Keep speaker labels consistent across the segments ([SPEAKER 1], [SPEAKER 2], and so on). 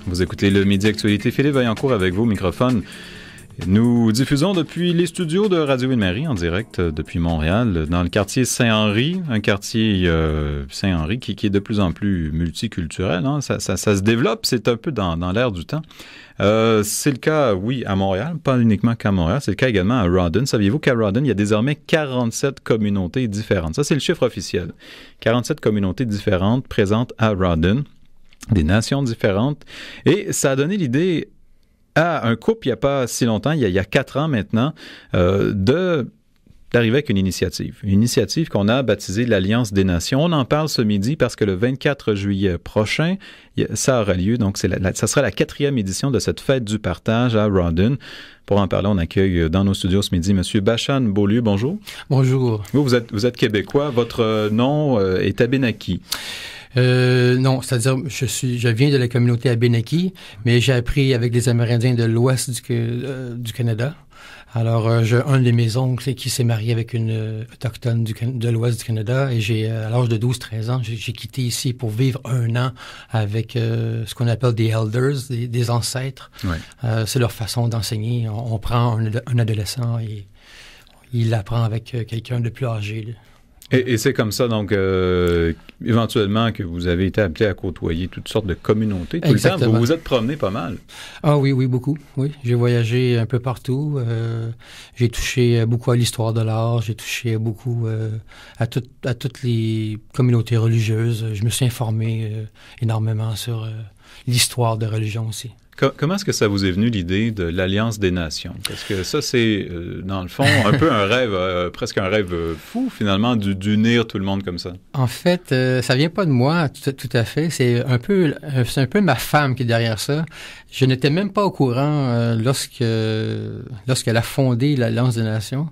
[SPEAKER 1] Vous écoutez le Midi Actualité. Philippe Vaillancourt avec vous au microphone. Nous diffusons depuis les studios de Radio Ville-Marie en direct depuis Montréal, dans le quartier Saint-Henri, un quartier Saint-Henri qui est de plus en plus multiculturel. Hein? Ça se développe, c'est un peu dans l'air du temps. C'est le cas, oui, à Montréal, pas uniquement qu'à Montréal, c'est le cas également à Rawdon. Saviez-vous qu'à Rawdon, il y a désormais 47 communautés différentes? Ça, c'est le chiffre officiel. 47 communautés différentes présentes à Rawdon, des nations différentes. Et ça a donné l'idée à un couple, il n'y a pas si longtemps, il y a 4 ans maintenant, d'arriver avec une initiative qu'on a baptisée l'Alliance des Nations. On en parle ce midi parce que le 24 juillet prochain, ça aura lieu. Donc, ça sera la 4e édition de cette fête du partage à Rawdon. Pour en parler, on accueille dans nos studios ce midi M. Bachan Beaulieu. Bonjour. Bonjour. Vous êtes québécois. Votre nom est Abénaki.
[SPEAKER 2] Non, c'est-à-dire, je viens de la communauté Abénaki, mais j'ai appris avec les Amérindiens de l'ouest du Canada. Alors, j'ai un de mes oncles qui s'est marié avec une autochtone de l'ouest du Canada et à l'âge de 12-13 ans, j'ai quitté ici pour vivre 1 an avec ce qu'on appelle des elders, des ancêtres. Ouais. C'est leur façon d'enseigner. On prend un adolescent et il l'apprend avec quelqu'un de plus âgé.
[SPEAKER 1] Et c'est comme ça, donc, éventuellement, que vous avez été appelé à côtoyer toutes sortes de communautés. Tout Exactement. Le temps, vous vous êtes promené pas mal.
[SPEAKER 2] Ah oui, beaucoup. Oui, j'ai voyagé un peu partout. J'ai touché beaucoup à l'histoire de l'art. J'ai touché beaucoup à toutes les communautés religieuses. Je me suis informé énormément sur l'histoire de religion aussi.
[SPEAKER 1] Comment est-ce que ça vous est venu l'idée de l'Alliance des Nations? Parce que ça, c'est, dans le fond, un peu un rêve, presque un rêve fou, finalement, d'unir tout le monde comme ça.
[SPEAKER 2] En fait, ça vient pas de moi, tout à fait. C'est un peu ma femme qui est derrière ça. Je n'étais même pas au courant lorsqu'elle a fondé l'Alliance des Nations.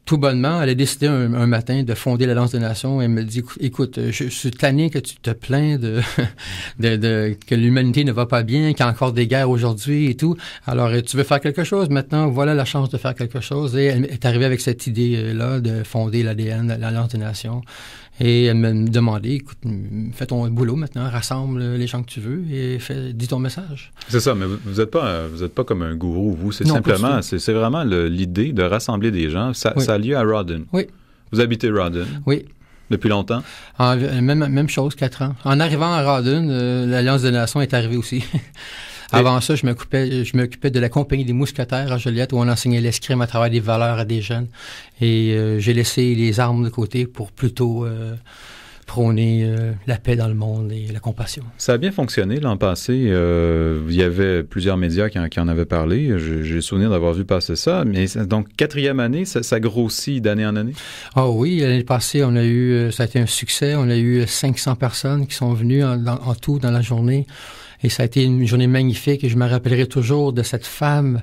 [SPEAKER 2] Tout bonnement, elle a décidé un matin de fonder l'Alliance des Nations et elle me dit, écoute, je suis tanné que tu te plains que l'humanité ne va pas bien, qu'il y a encore des guerres aujourd'hui et tout. Alors, tu veux faire quelque chose maintenant? Voilà la chance de faire quelque chose. Et elle est arrivée avec cette idée-là de fonder l'ADN, l'Alliance des Nations. Et elle me demandait, écoute, fais ton boulot maintenant, rassemble les gens que tu veux et dis ton message.
[SPEAKER 1] C'est ça, mais vous êtes pas comme un gourou, vous. C'est simplement, c'est vraiment l'idée de rassembler des gens. Ça a lieu à Rawdon.
[SPEAKER 2] Oui.
[SPEAKER 1] Vous habitez Rawdon?
[SPEAKER 2] Oui.
[SPEAKER 1] Depuis longtemps?
[SPEAKER 2] Même chose, 4 ans. En arrivant à Rawdon, l'Alliance des Nations est arrivée aussi. Avant ça, je m'occupais de la Compagnie des Mousquetaires à Joliette où on enseignait l'escrime à travers des valeurs à des jeunes. Et j'ai laissé les armes de côté pour plutôt prôner la paix dans le monde et la compassion.
[SPEAKER 1] Ça a bien fonctionné l'an passé. Il y avait plusieurs médias qui en avaient parlé. J'ai le souvenir d'avoir vu passer ça. Mais donc, 4e année, ça grossit d'année en année?
[SPEAKER 2] Ah oui, l'année passée, ça a été un succès. On a eu 500 personnes qui sont venues en tout dans la journée. Et ça a été une journée magnifique et je me rappellerai toujours de cette femme.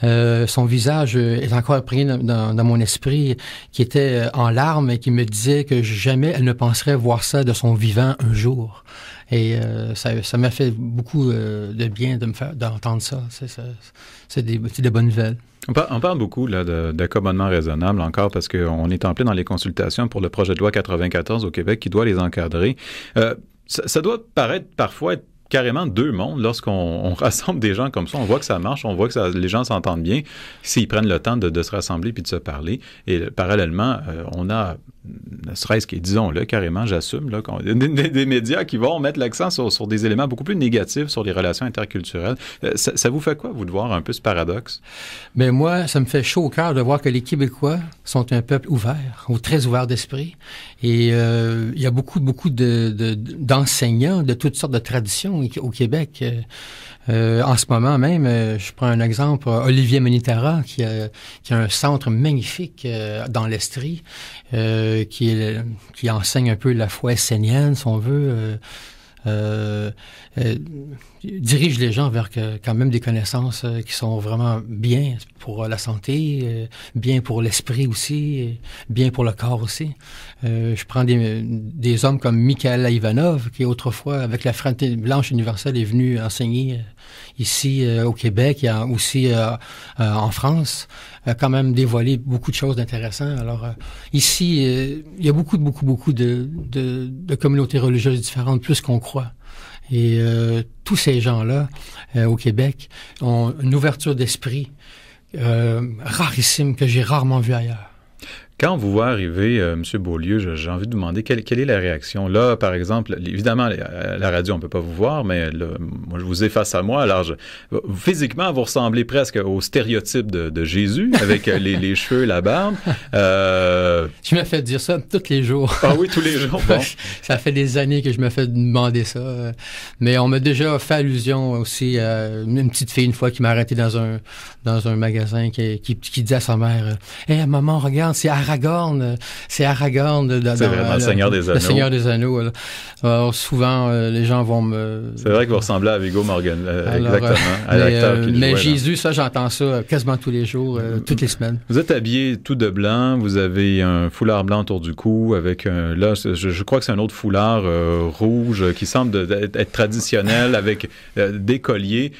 [SPEAKER 2] Son visage est encore imprégné dans mon esprit, qui était en larmes et qui me disait que jamais elle ne penserait voir ça de son vivant un jour. Et ça m'a fait beaucoup de bien d'entendre ça. C'est des bonnes nouvelles.
[SPEAKER 1] On parle beaucoup là, d'accommodement raisonnable encore parce qu'on est en plein dans les consultations pour le projet de loi 94 au Québec qui doit les encadrer. Ça doit paraître parfois être carrément 2 mondes. Lorsqu'on rassemble des gens comme ça, on voit que ça marche, on voit que les gens s'entendent bien s'ils prennent le temps de se rassembler puis de se parler. Et parallèlement, on a, ne serait-ce que, disons-le, carrément, j'assume, là, des médias qui vont mettre l'accent sur des éléments beaucoup plus négatifs sur les relations interculturelles. Ça vous fait quoi, vous, de voir un peu ce paradoxe?
[SPEAKER 2] Bien, moi, ça me fait chaud au cœur de voir que les Québécois sont un peuple ouvert, ou très ouvert d'esprit. Et il y a beaucoup d'enseignants de toutes sortes de traditions au Québec. En ce moment même, je prends un exemple, Olivier Manitara, qui a un centre magnifique dans l'Estrie, qui enseigne un peu la foi essénienne, si on veut, dirige les gens vers quand même des connaissances qui sont vraiment bien pour la santé, bien pour l'esprit aussi, bien pour le corps aussi. Je prends des hommes comme Mikhail Ivanov, qui autrefois, avec la Fraternité Blanche Universelle, est venu enseigner ici au Québec et aussi en France. a quand même dévoilé beaucoup de choses d'intéressantes. Alors, ici, il y a beaucoup de communautés religieuses différentes, plus qu'on croit. Et tous ces gens-là, au Québec, ont une ouverture d'esprit rarissime que j'ai rarement vue ailleurs.
[SPEAKER 1] Quand on vous voit arriver, M. Beaulieu, j'ai envie de vous demander quelle est la réaction. Là, par exemple, évidemment, à la radio, on ne peut pas vous voir, mais là, moi, je vous ai face à moi. Alors, physiquement, vous ressemblez presque au stéréotype de Jésus, avec les cheveux, la barbe.
[SPEAKER 2] Je me fais dire ça tous les jours.
[SPEAKER 1] Ah oui, tous les jours, bon.
[SPEAKER 2] Ça fait des années que je me fais demander ça. Mais on m'a déjà fait allusion aussi à une petite fille, une fois, qui m'a arrêté dans un magasin, qui disait à sa mère, « Hey, maman, regarde, c'est Aragorn. C'est Aragorn. »
[SPEAKER 1] C'est vraiment le Seigneur des Anneaux.
[SPEAKER 2] Le Seigneur des Anneaux. Alors, souvent, les gens vont me...
[SPEAKER 1] C'est vrai que vous ressemblez à Viggo Morgan, exactement, à l'acteur qui le
[SPEAKER 2] mais
[SPEAKER 1] jouait,
[SPEAKER 2] Jésus, ça, j'entends ça quasiment tous les jours, toutes les semaines.
[SPEAKER 1] Vous êtes habillé tout de blanc, vous avez un foulard blanc autour du cou, avec là, je crois que c'est un autre foulard rouge qui semble être traditionnel, avec des colliers.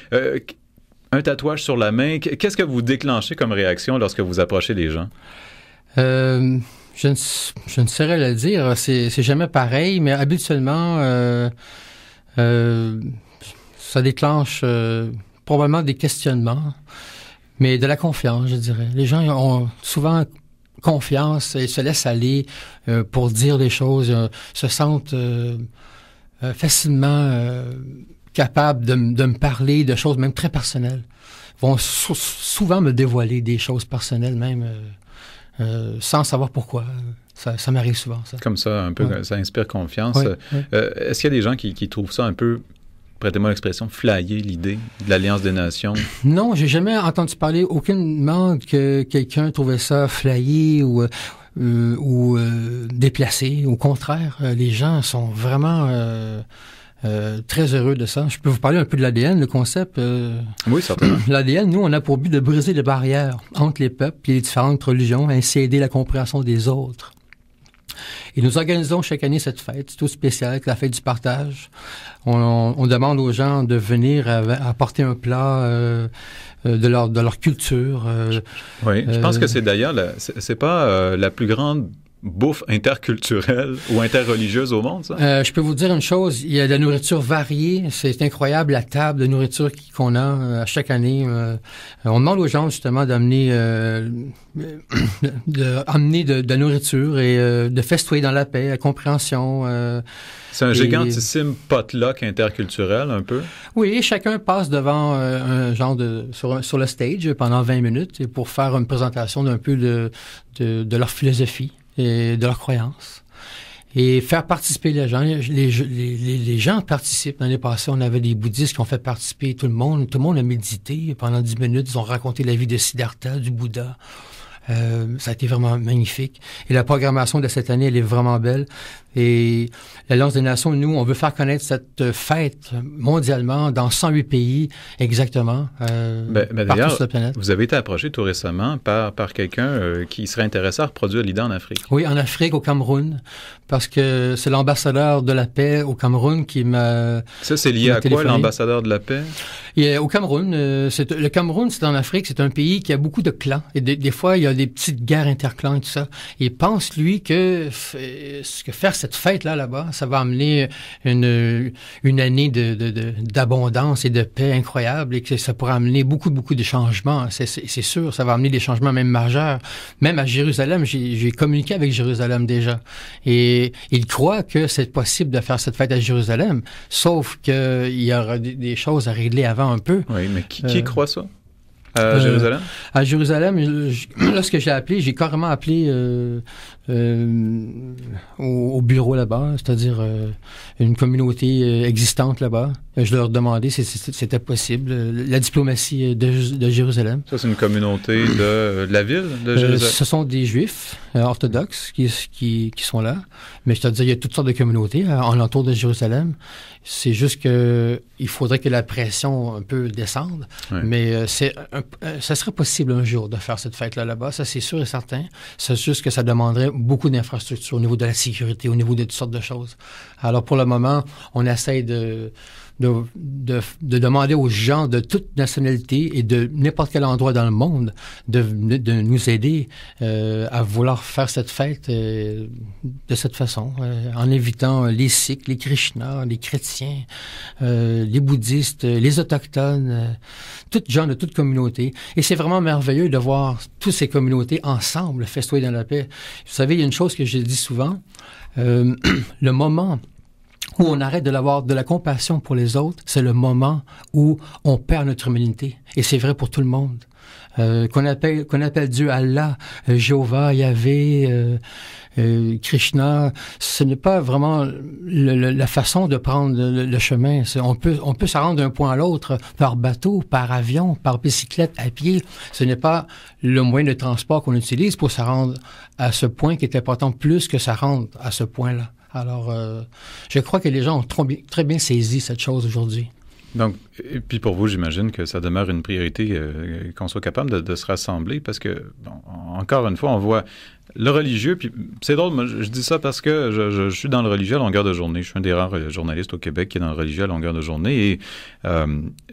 [SPEAKER 1] Un tatouage sur la main. Qu'est-ce que vous déclenchez comme réaction lorsque vous approchez les gens?
[SPEAKER 2] Je ne saurais le dire. C'est jamais pareil, mais habituellement, ça déclenche probablement des questionnements, mais de la confiance, je dirais. Les gens ont souvent confiance et se laissent aller pour dire des choses, se sentent facilement capables de me parler de choses même très personnelles. Ils vont souvent me dévoiler des choses personnelles même sans savoir pourquoi. Ça m'arrive souvent, ça.
[SPEAKER 1] Comme ça, un peu, ouais. Ça inspire confiance.
[SPEAKER 2] Ouais, ouais.
[SPEAKER 1] Est-ce qu'il y a des gens qui trouvent ça un peu, prêtez-moi l'expression, flayer l'idée de l'Alliance des Nations? Non,
[SPEAKER 2] j'ai jamais entendu parler aucunement que quelqu'un trouvait ça flayé ou déplacé. Au contraire, les gens sont vraiment très heureux de ça. Je peux vous parler un peu de l'ADN, le concept.
[SPEAKER 1] Oui, certainement.
[SPEAKER 2] L'ADN, nous, on a pour but de briser les barrières entre les peuples et les différentes religions, ainsi aider la compréhension des autres. Et nous organisons chaque année cette fête, c'est tout spécial, la fête du partage. On demande aux gens de venir apporter un plat de leur culture.
[SPEAKER 1] Oui, je pense que c'est d'ailleurs, c'est pas la plus grande bouffe interculturelle ou interreligieuse au monde, ça?
[SPEAKER 2] Je peux vous dire une chose, il y a de la nourriture variée, c'est incroyable la table de nourriture qu'on a chaque année. On demande aux gens justement d'amener de la nourriture et de festoyer dans la paix, la compréhension.
[SPEAKER 1] C'est un gigantissime potluck interculturel, un peu? Oui,
[SPEAKER 2] chacun passe devant un genre sur le stage pendant 20 minutes pour faire une présentation d'un peu de leur philosophie et de leurs croyances. Et faire participer les gens. Les gens participent. L'année passée, on avait des bouddhistes qui ont fait participer tout le monde. Tout le monde a médité pendant 10 minutes. Ils ont raconté la vie de Siddhartha, du Bouddha. Ça a été vraiment magnifique. Et la programmation de cette année, elle est vraiment belle. Et l'Alliance des Nations, nous, on veut faire connaître cette fête mondialement dans 108 pays exactement, partout sur la planète.
[SPEAKER 1] Vous avez été approché tout récemment par quelqu'un qui serait intéressé à reproduire l'idée en Afrique.
[SPEAKER 2] Oui, en Afrique, au Cameroun, parce que c'est l'ambassadeur de la paix au Cameroun qui m'a...
[SPEAKER 1] Ça, c'est lié à quoi, l'ambassadeur de la paix?
[SPEAKER 2] Au Cameroun, le Cameroun, c'est en Afrique, c'est un pays qui a beaucoup de clans. Et des fois, il y a des petites guerres interclans et tout ça. Il pense, lui, que faire cette fête-là, là-bas, ça va amener une année d'abondance et de paix incroyable et que ça pourra amener beaucoup de changements. C'est sûr, ça va amener des changements même majeurs. Même à Jérusalem, j'ai communiqué avec Jérusalem déjà. Et il croit que c'est possible de faire cette fête à Jérusalem, sauf qu'il y aura des choses à régler avant un peu.
[SPEAKER 1] Oui, mais qui croit ça? À Jérusalem?
[SPEAKER 2] À Jérusalem, lorsque j'ai appelé, j'ai carrément appelé au bureau là-bas, c'est-à-dire une communauté existante là-bas. Je leur demandais si c'était possible. La diplomatie de Jérusalem.
[SPEAKER 1] Ça, c'est une communauté de la ville de Jérusalem?
[SPEAKER 2] Ce sont des Juifs orthodoxes qui sont là. Mais je te dis, il y a toutes sortes de communautés en l'entour de Jérusalem. C'est juste que il faudrait que la pression un peu descende. Oui. Mais ça serait possible un jour de faire cette fête-là là-bas. Ça, c'est sûr et certain. C'est juste que ça demanderait beaucoup d'infrastructures au niveau de la sécurité, au niveau de toutes sortes de choses. Alors, pour le moment, on essaie de de demander aux gens de toute nationalité et de n'importe quel endroit dans le monde de nous aider à vouloir faire cette fête de cette façon, en invitant les Sikhs, les Krishnas, les chrétiens, les bouddhistes, les autochtones, toutes gens de toute communauté. Et c'est vraiment merveilleux de voir toutes ces communautés ensemble festoyer dans la paix. Vous savez, il y a une chose que je dis souvent, le moment où on arrête de la compassion pour les autres, c'est le moment où on perd notre humanité. Et c'est vrai pour tout le monde. Qu'on appelle Dieu Allah, Jéhovah, Yahvé, Krishna, ce n'est pas vraiment la façon de prendre le chemin. On peut se rendre d'un point à l'autre par bateau, par avion, par bicyclette, à pied. Ce n'est pas le moyen de transport qu'on utilise pour se rendre à ce point qui est important plus que ça rendre à ce point-là. Alors, je crois que les gens ont très bien saisi cette chose aujourd'hui.
[SPEAKER 1] Donc, et puis pour vous, j'imagine que ça demeure une priorité qu'on soit capable de se rassembler parce que, bon, encore une fois, on voit le religieux, puis c'est drôle, moi, je dis ça parce que je suis dans le religieux à longueur de journée. Je suis un des rares journalistes au Québec qui est dans le religieux à longueur de journée et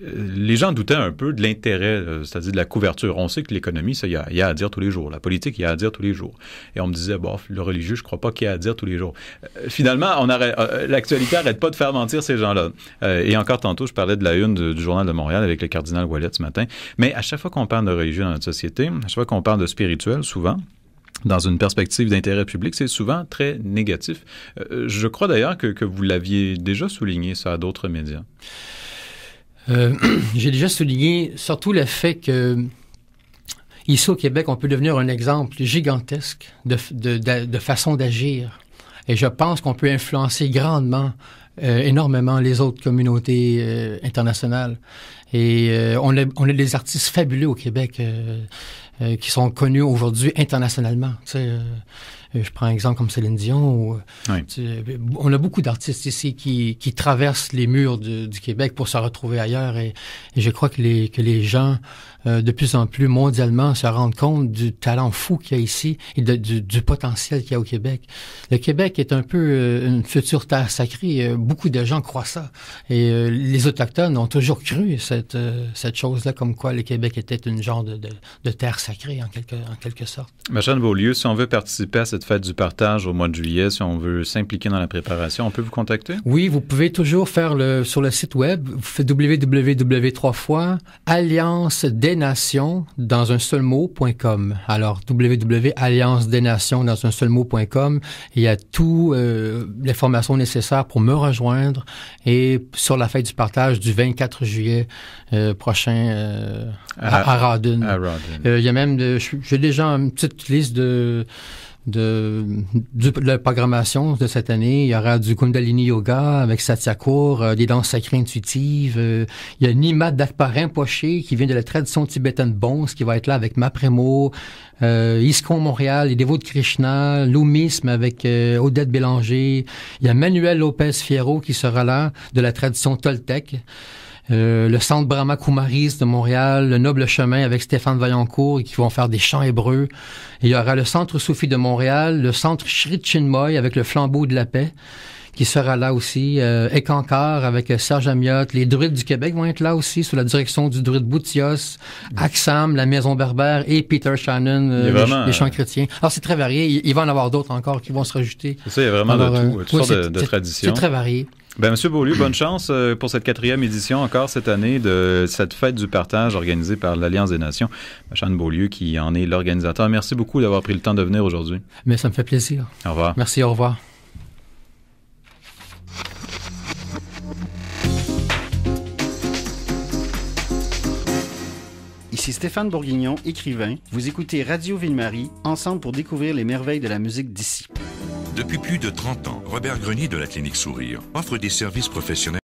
[SPEAKER 1] les gens doutaient un peu de l'intérêt, c'est-à-dire de la couverture. On sait que l'économie, ça, il y a à dire tous les jours. La politique, il y a à dire tous les jours. Et on me disait, bon, le religieux, je crois pas qu'il y a à dire tous les jours. Finalement, l'actualité n'arrête pas de faire mentir ces gens-là. Et encore tantôt, je parlais de la une du Journal de Montréal avec le cardinal Ouellet ce matin. Mais à chaque fois qu'on parle de religieux dans notre société, à chaque fois qu'on parle de spirituel, souvent, dans une perspective d'intérêt public, c'est souvent très négatif. Je crois d'ailleurs que vous l'aviez déjà souligné ça à d'autres médias.
[SPEAKER 2] J'ai déjà souligné surtout le fait que ici au Québec, on peut devenir un exemple gigantesque de façon d'agir. Et je pense qu'on peut influencer grandement, énormément les autres communautés internationales. Et on a des artistes fabuleux au Québec qui sont connus aujourd'hui internationalement. Tu sais, je prends un exemple comme Céline Dion. Oui. On a beaucoup d'artistes ici qui traversent les murs du Québec pour se retrouver ailleurs. Et je crois que les gens, de plus en plus mondialement, se rendent compte du talent fou qu'il y a ici et du potentiel qu'il y a au Québec. Le Québec est un peu une future terre sacrée. Beaucoup de gens croient ça. Et les Autochtones ont toujours cru cette chose-là, comme quoi le Québec était une genre de terre sacrée, en quelque sorte.
[SPEAKER 1] Jeanne Beaulieu, si on veut participer à cette fête du partage au mois de juillet, si on veut s'impliquer dans la préparation, on peut vous contacter? Oui,
[SPEAKER 2] vous pouvez toujours faire sur le site web, vous faites www.alliancedesnations dans un seul mot.com. Alors, www.alliancedesnations dans un seul mot.com. Il y a tout l'information nécessaire pour me rejoindre et sur la fête du partage du 24 juillet prochain à Rawdon. Il y a même, j'ai déjà une petite liste de la programmation de cette année. Il y aura du Kundalini Yoga avec Satyakur, des danses sacrées intuitives. Il y a Nima Dakpa Rinpoché qui vient de la tradition tibétaine Bons qui va être là avec Mapremo, ISKCON Montréal, les dévots de Krishna, l'Oumisme avec Odette Bélanger. Il y a Manuel Lopez Fierro qui sera là de la tradition Toltec. Le Centre Brahma Kumaris de Montréal, le Noble Chemin avec Stéphane Vaillancourt qui vont faire des chants hébreux. Et il y aura le Centre Soufi de Montréal, le Centre Shri Chinmoy avec le Flambeau de la Paix qui sera là aussi. Écancart avec Serge Amiotte. Les Druides du Québec vont être là aussi sous la direction du druide Boutios, Axam, la Maison Berbère et Peter Shannon, les chants chrétiens. Alors c'est très varié. Il va en avoir d'autres encore qui vont se rajouter.
[SPEAKER 1] C'est ça, il y a vraiment de tout, toutes sortes de traditions.
[SPEAKER 2] C'est très varié.
[SPEAKER 1] Ben, Monsieur Beaulieu, bonne chance pour cette 4e édition encore cette année de cette fête du partage organisée par l'Alliance des Nations. Jeanne Beaulieu qui en est l'organisateur. Merci beaucoup d'avoir pris le temps de venir aujourd'hui.
[SPEAKER 2] Mais ça me fait plaisir.
[SPEAKER 1] Au revoir.
[SPEAKER 2] Merci, au revoir.
[SPEAKER 3] Ici Stéphane Bourguignon, écrivain. Vous écoutez Radio Ville-Marie, ensemble pour découvrir les merveilles de la musique d'ici.
[SPEAKER 4] Depuis plus de 30 ans, Robert Grenier de la Clinique Sourire offre des services professionnels